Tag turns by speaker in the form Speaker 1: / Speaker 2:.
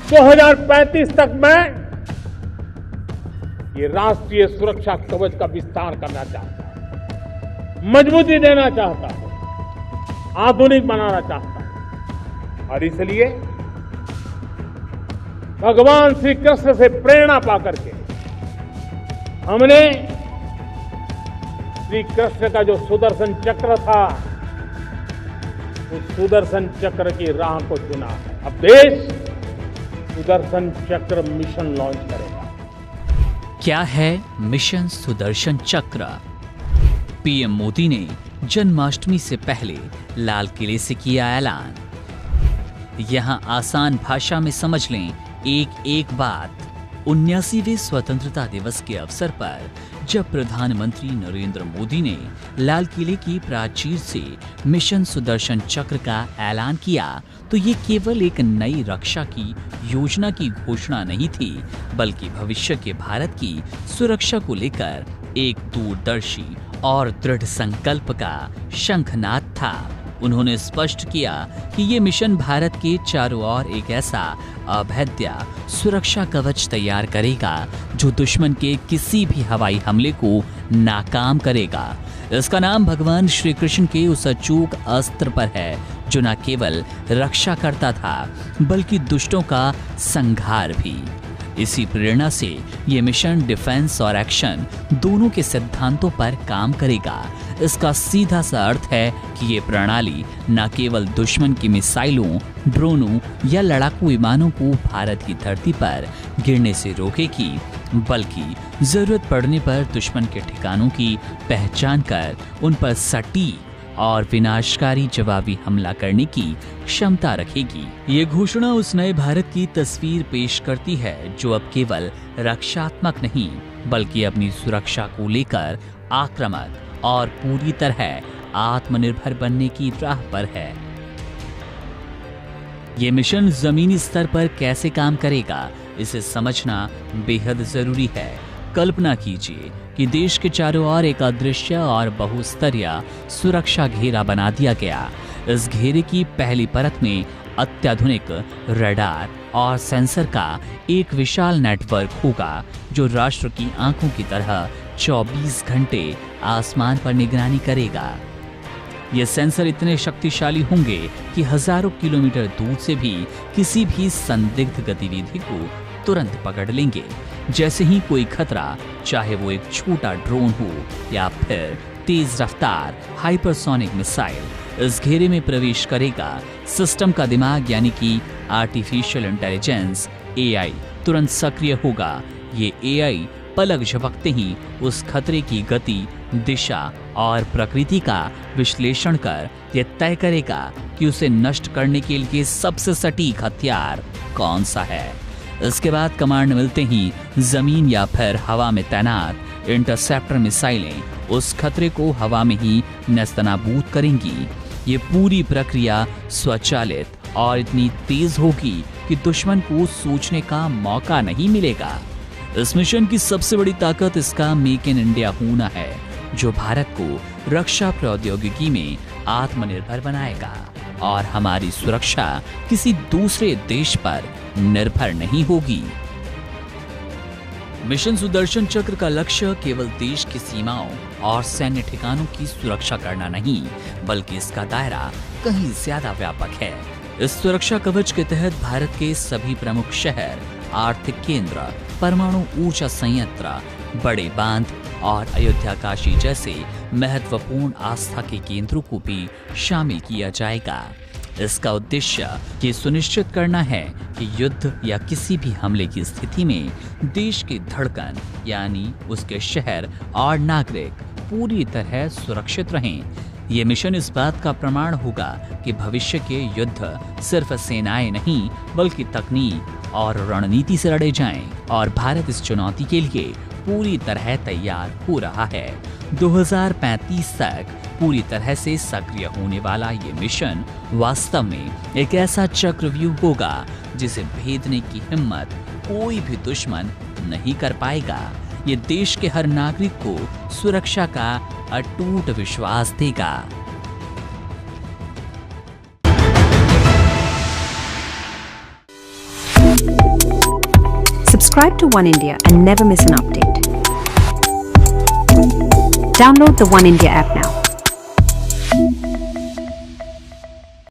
Speaker 1: 2035 तक मैं ये राष्ट्रीय सुरक्षा कवच का विस्तार करना चाहता हूं, मजबूती देना चाहता हूं, आधुनिक बनाना चाहता हूं। और इसलिए भगवान श्री कृष्ण से प्रेरणा पाकर के हमने श्री कृष्ण का जो सुदर्शन चक्र था, उस सुदर्शन चक्र की राह को चुना है। अब देश सुदर्शन चक्र मिशन लॉन्च करेगा।
Speaker 2: क्या है मिशन सुदर्शन चक्र? पीएम मोदी ने जन्माष्टमी से पहले लाल किले से किया ऐलान। यहां आसान भाषा में समझ लें एक एक बात। 79वें स्वतंत्रता दिवस के अवसर पर जब प्रधानमंत्री नरेंद्र मोदी ने लाल किले की प्राचीर से मिशन सुदर्शन चक्र का ऐलान किया, तो ये केवल एक नई रक्षा की योजना की घोषणा नहीं थी, बल्कि भविष्य के भारत की सुरक्षा को लेकर एक दूरदर्शी और दृढ़ संकल्प का शंखनाद था। उन्होंने स्पष्ट किया कि ये मिशन भारत के चारों ओर एक ऐसा अभेद्य सुरक्षा कवच तैयार करेगा जो दुश्मन के किसी भी हवाई हमले को नाकाम करेगा। इसका नाम भगवान श्री कृष्ण के उस अचूक अस्त्र पर है जो न केवल रक्षा करता था, बल्कि दुष्टों का संहार भी। इसी प्रेरणा से ये मिशन डिफेंस और एक्शन दोनों के सिद्धांतों पर काम करेगा। इसका सीधा सा अर्थ है कि ये प्रणाली न केवल दुश्मन की मिसाइलों, ड्रोनों या लड़ाकू विमानों को भारत की धरती पर गिरने से रोकेगी, बल्कि जरूरत पड़ने पर दुश्मन के ठिकानों की पहचान कर उन पर सटीक और विनाशकारी जवाबी हमला करने की क्षमता रखेगी। ये घोषणा उस नए भारत की तस्वीर पेश करती है जो अब केवल रक्षात्मक नहीं, बल्कि अपनी सुरक्षा को लेकर आक्रामक और पूरी तरह आत्मनिर्भर बनने की राह पर है। ये मिशन जमीनी स्तर पर कैसे काम करेगा, इसे समझना बेहद जरूरी है। कल्पना कीजिए कि देश के चारों ओर एक अदृश्य और बहुस्तरीय सुरक्षा घेरा बना दिया गया। इस घेरे की पहली परत में अत्याधुनिक रडार और सेंसर का एक विशाल नेटवर्क होगा जो राष्ट्र की आंखों की तरह 24 घंटे आसमान पर निगरानी करेगा। ये सेंसर इतने शक्तिशाली होंगे कि हजारों किलोमीटर दूर से भी किसी भी संदिग्ध गतिविधि को तुरंत पकड़ लेंगे। जैसे ही कोई खतरा, चाहे वो एक छोटा ड्रोन हो या फिर तेज रफ्तार हाइपरसोनिक मिसाइल, इस घेरे में प्रवेश करेगा, सिस्टम का दिमाग यानी कि आर्टिफिशियल इंटेलिजेंस AI तुरंत सक्रिय होगा। ये AI पलक झपकते ही उस खतरे की गति, दिशा और प्रकृति का विश्लेषण कर यह तय करेगा कि उसे नष्ट करने के लिए सबसे सटीक हथियार कौन सा है। इसके बाद कमांड मिलते ही जमीन या फिर हवा में तैनात इंटरसेप्टर मिसाइलें उस खतरे को हवा में ही नेस्तनाबूद करेंगी। ये पूरी प्रक्रिया स्वचालित और इतनी तेज होगी कि दुश्मन को सोचने का मौका नहीं मिलेगा। इस मिशन की सबसे बड़ी ताकत इसका मेक इन इंडिया होना है, जो भारत को रक्षा प्रौद्योगिकी में आत्मनिर्भर बनाएगा और हमारी सुरक्षा किसी दूसरे देश पर निर्भर नहीं होगी। मिशन सुदर्शन चक्र का लक्ष्य केवल देश की सीमाओं और सैन्य ठिकानों की सुरक्षा करना नहीं, बल्कि इसका दायरा कहीं ज्यादा व्यापक है। इस सुरक्षा कवच के तहत भारत के सभी प्रमुख शहर, आर्थिक केंद्र, परमाणु ऊर्जा संयंत्र, बड़े बांध और अयोध्या काशी जैसे महत्वपूर्ण आस्था के केंद्रों को भी शामिल किया जाएगा। इसका उद्देश्य ये सुनिश्चित करना है कि युद्ध या किसी भी हमले की स्थिति में देश की धड़कन यानी उसके शहर और नागरिक पूरी तरह सुरक्षित रहें। ये मिशन इस बात का प्रमाण होगा कि भविष्य के युद्ध सिर्फ सेनाएं नहीं, बल्कि तकनीक और रणनीति से लड़े जाएं और भारत इस चुनौती के लिए पूरी तरह तैयार हो रहा है। 2035 तक पूरी तरह से सक्रिय होने वाला ये मिशन वास्तव में एक ऐसा चक्रव्यूह होगा जिसे भेदने की हिम्मत कोई भी दुश्मन नहीं कर पाएगा। ये देश के हर नागरिक को सुरक्षा का अटूट विश्वास देगा।
Speaker 3: Subscribe to One India and never miss an update. Download the One India app now.